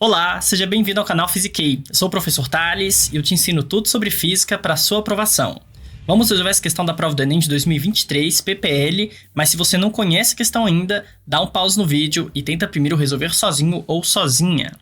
Olá, seja bem-vindo ao canal Physiquei. Eu sou o professor Thales e eu te ensino tudo sobre física para sua aprovação. Vamos resolver essa questão da prova do Enem de 2023, PPL, mas se você não conhece a questão ainda, dá um pause no vídeo e tenta primeiro resolver sozinho ou sozinha.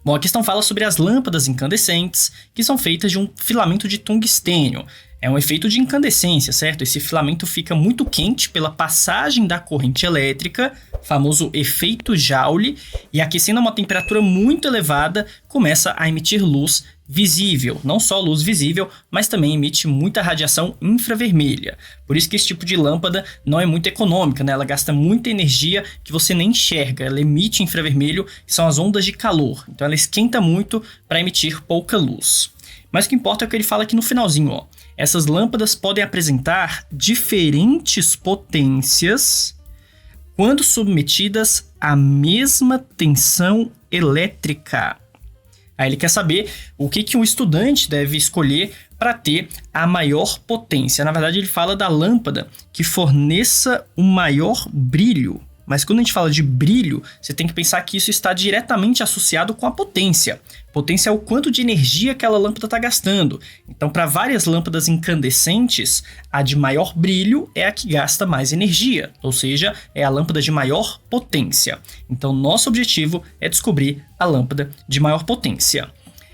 Bom, a questão fala sobre as lâmpadas incandescentes, que são feitas de um filamento de tungstênio. É um efeito de incandescência, certo? Esse filamento fica muito quente pela passagem da corrente elétrica, famoso efeito Joule, e aquecendo a uma temperatura muito elevada, começa a emitir luz visível. Não só luz visível, mas também emite muita radiação infravermelha. Por isso que esse tipo de lâmpada não é muito econômica, né? Ela gasta muita energia que você nem enxerga. Ela emite infravermelho, que são as ondas de calor. Então ela esquenta muito para emitir pouca luz. Mas o que importa é o que ele fala aqui no finalzinho, ó. Essas lâmpadas podem apresentar diferentes potências quando submetidas à mesma tensão elétrica. Aí ele quer saber o que um estudante deve escolher para ter a maior potência. Na verdade, ele fala da lâmpada que forneça o maior brilho. Mas quando a gente fala de brilho, você tem que pensar que isso está diretamente associado com a potência. Potência é o quanto de energia aquela lâmpada está gastando. Então, para várias lâmpadas incandescentes, a de maior brilho é a que gasta mais energia, ou seja, é a lâmpada de maior potência. Então, nosso objetivo é descobrir a lâmpada de maior potência.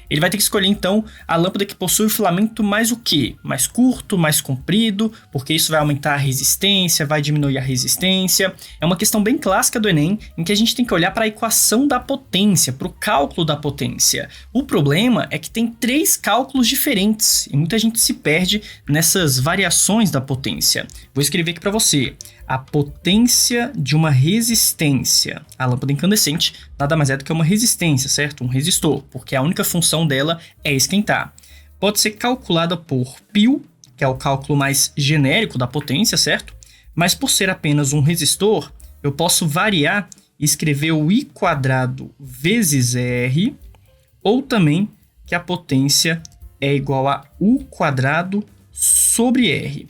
Ele vai ter que escolher, então, a lâmpada que possui o filamento mais o quê? Mais curto, mais comprido, porque isso vai aumentar a resistência, vai diminuir a resistência. É uma questão bem clássica do Enem, em que a gente tem que olhar para a equação da potência, para o cálculo da potência. O problema é que tem 3 cálculos diferentes, e muita gente se perde nessas variações da potência. Vou escrever aqui para você. A potência de uma resistência. A lâmpada incandescente nada mais é do que uma resistência, certo? Um resistor, porque a única função dela é esquentar. Pode ser calculada por π, que é o cálculo mais genérico da potência, certo? Mas por ser apenas um resistor, eu posso variar e escrever o I² vezes R, ou também que a potência é igual a U² sobre R.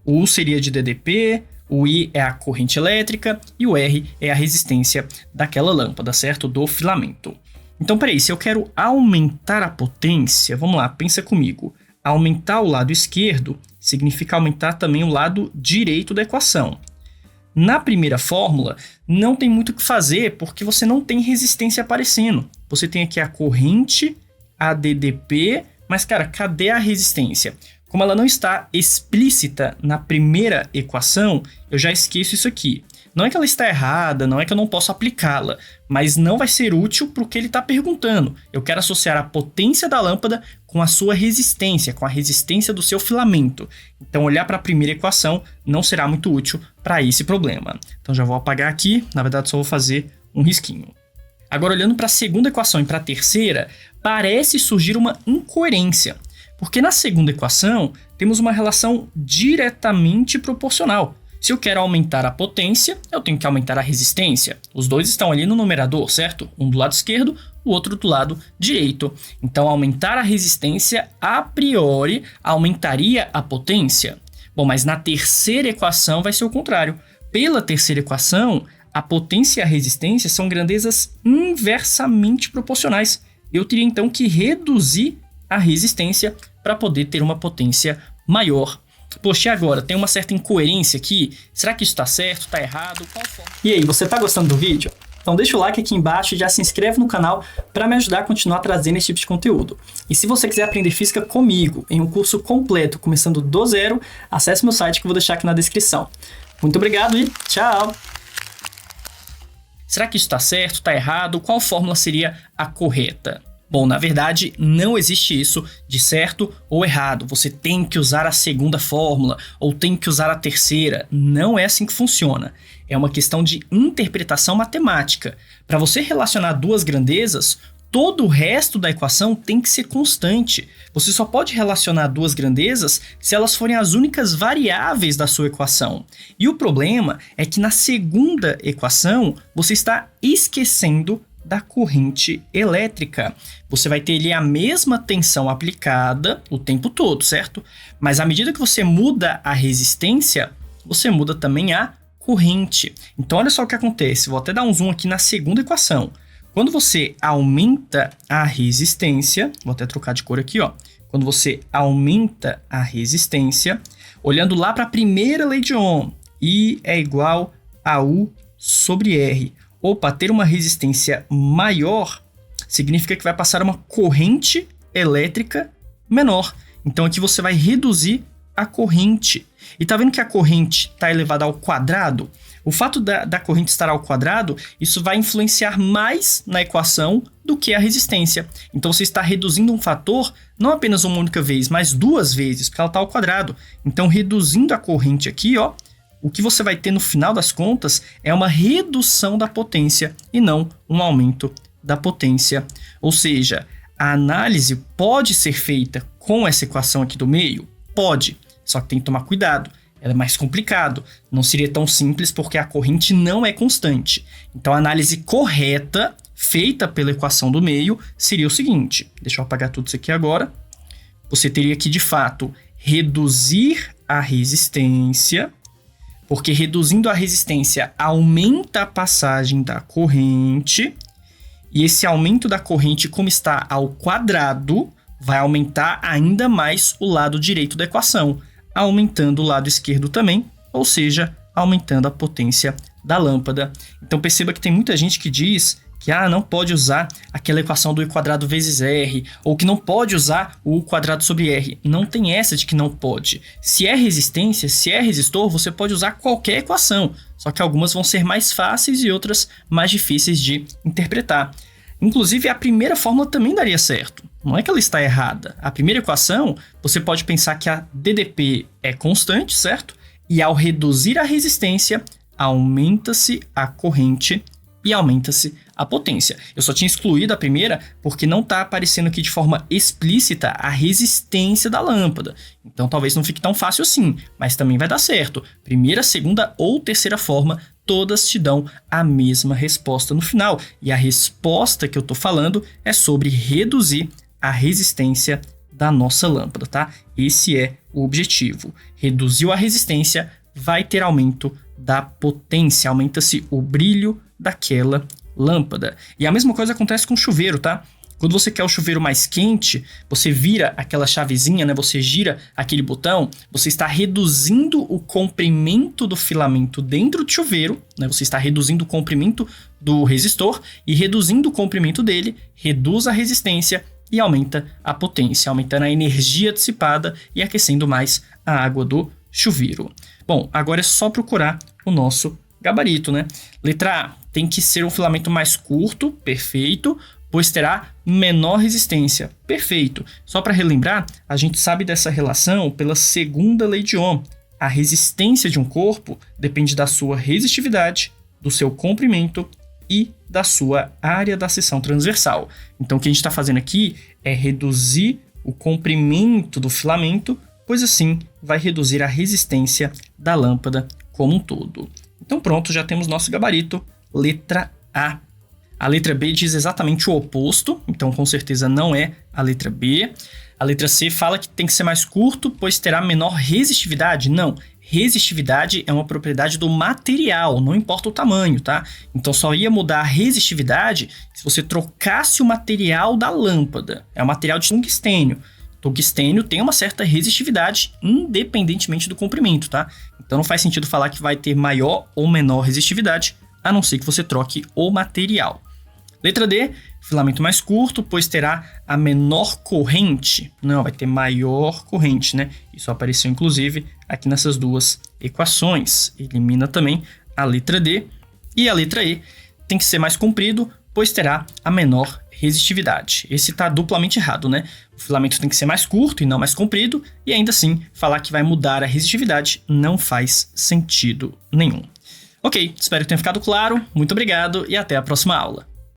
O U seria de DDP, o I é a corrente elétrica e o R é a resistência daquela lâmpada, certo? Do filamento. Então, peraí, se eu quero aumentar a potência, vamos lá, pensa comigo. Aumentar o lado esquerdo significa aumentar também o lado direito da equação. Na primeira fórmula, não tem muito o que fazer porque você não tem resistência aparecendo. Você tem aqui a corrente, a DDP, mas, cara, cadê a resistência? Como ela não está explícita na primeira equação, eu já esqueço isso aqui. Não é que ela está errada, não é que eu não posso aplicá-la, mas não vai ser útil para o que ele está perguntando. Eu quero associar a potência da lâmpada com a sua resistência, com a resistência do seu filamento. Então, olhar para a primeira equação não será muito útil para esse problema. Então, já vou apagar aqui, na verdade só vou fazer um risquinho. Agora, olhando para a segunda equação e para a terceira, parece surgir uma incoerência. Porque na segunda equação, temos uma relação diretamente proporcional. Se eu quero aumentar a potência, eu tenho que aumentar a resistência. Os dois estão ali no numerador, certo? Um do lado esquerdo, o outro do lado direito. Então, aumentar a resistência, a priori, aumentaria a potência. Bom, mas na terceira equação vai ser o contrário. Pela terceira equação, a potência e a resistência são grandezas inversamente proporcionais. Eu teria então que reduzir a resistência para poder ter uma potência maior. Poxa, e agora? Tem uma certa incoerência aqui? Será que isso está certo? Está errado? Qual forma? E aí, você está gostando do vídeo? Então deixa o like aqui embaixo e já se inscreve no canal para me ajudar a continuar trazendo esse tipo de conteúdo. E se você quiser aprender física comigo em um curso completo, começando do zero, acesse meu site que eu vou deixar aqui na descrição. Muito obrigado e tchau! Será que isso está certo? Está errado? Qual fórmula seria a correta? Bom, na verdade, não existe isso de certo ou errado. Você tem que usar a segunda fórmula ou tem que usar a terceira. Não é assim que funciona. É uma questão de interpretação matemática. Para você relacionar duas grandezas, todo o resto da equação tem que ser constante. Você só pode relacionar duas grandezas se elas forem as únicas variáveis da sua equação. E o problema é que na segunda equação, você está esquecendo da corrente elétrica. Você vai ter ali a mesma tensão aplicada o tempo todo, certo? Mas à medida que você muda a resistência, você muda também a corrente. Então olha só o que acontece, vou até dar um zoom aqui na segunda equação. Quando você aumenta a resistência, vou até trocar de cor aqui, ó. Quando você aumenta a resistência, olhando lá para a primeira lei de Ohm, I é igual a U sobre R. Opa, ter uma resistência maior significa que vai passar uma corrente elétrica menor. Então aqui você vai reduzir a corrente. E tá vendo que a corrente está elevada ao quadrado? O fato da corrente estar ao quadrado, isso vai influenciar mais na equação do que a resistência. Então você está reduzindo um fator não apenas uma única vez, mas 2 vezes, porque ela está ao quadrado. Então reduzindo a corrente aqui, ó, o que você vai ter no final das contas é uma redução da potência e não um aumento da potência. Ou seja, a análise pode ser feita com essa equação aqui do meio? Pode, só que tem que tomar cuidado. Ela é mais complicado, não seria tão simples porque a corrente não é constante. Então a análise correta, feita pela equação do meio, seria o seguinte. Deixa eu apagar tudo isso aqui agora. Você teria que, de fato, reduzir a resistência, porque reduzindo a resistência aumenta a passagem da corrente, e esse aumento da corrente, como está ao quadrado, vai aumentar ainda mais o lado direito da equação, aumentando o lado esquerdo também, ou seja, aumentando a potência da lâmpada. Então perceba que tem muita gente que diz que não pode usar aquela equação do I quadrado vezes R, ou que não pode usar o U quadrado sobre R. Não tem essa de que não pode. Se é resistência, se é resistor, você pode usar qualquer equação, só que algumas vão ser mais fáceis e outras mais difíceis de interpretar. Inclusive, a primeira fórmula também daria certo. Não é que ela está errada. A primeira equação, você pode pensar que a DDP é constante, certo? E ao reduzir a resistência, aumenta-se a corrente e aumenta-se a potência. Eu só tinha excluído a primeira porque não está aparecendo aqui de forma explícita a resistência da lâmpada. Então talvez não fique tão fácil assim, mas também vai dar certo. Primeira, segunda ou terceira forma, todas te dão a mesma resposta no final. E a resposta que eu estou falando é sobre reduzir a resistência da nossa lâmpada, tá? Esse é o objetivo. Reduziu a resistência, vai ter aumento da potência, aumenta-se o brilho daquela lâmpada. E a mesma coisa acontece com o chuveiro, tá? Quando você quer o chuveiro mais quente, você vira aquela chavezinha, né? Você gira aquele botão, você está reduzindo o comprimento do filamento dentro do chuveiro, né? Você está reduzindo o comprimento do resistor e reduzindo o comprimento dele, reduz a resistência e aumenta a potência, aumentando a energia dissipada e aquecendo mais a água do chuveiro. Bom, agora é só procurar o nosso gabarito, né? Letra A, tem que ser um filamento mais curto, perfeito, pois terá menor resistência, perfeito. Só para relembrar, a gente sabe dessa relação pela segunda lei de Ohm. A resistência de um corpo depende da sua resistividade, do seu comprimento e da sua área da seção transversal. Então o que a gente está fazendo aqui é reduzir o comprimento do filamento, pois assim vai reduzir a resistência da lâmpada como um todo. Então pronto, já temos nosso gabarito, letra A. A letra B diz exatamente o oposto, então com certeza não é a letra B. A letra C fala que tem que ser mais curto, pois terá menor resistividade. Não, resistividade é uma propriedade do material, não importa o tamanho, tá? Então só ia mudar a resistividade se você trocasse o material da lâmpada. É um material de tungstênio. Tungstênio tem uma certa resistividade independentemente do comprimento, tá? Então não faz sentido falar que vai ter maior ou menor resistividade, a não ser que você troque o material. Letra D, filamento mais curto, pois terá a menor corrente. Não, vai ter maior corrente, né? Isso apareceu inclusive aqui nessas duas equações. Elimina também a letra D. E a letra E tem que ser mais comprido, pois terá a menor resistividade. Esse está duplamente errado, né? O filamento tem que ser mais curto e não mais comprido, e ainda assim, falar que vai mudar a resistividade não faz sentido nenhum. Ok, espero que tenha ficado claro, muito obrigado e até a próxima aula.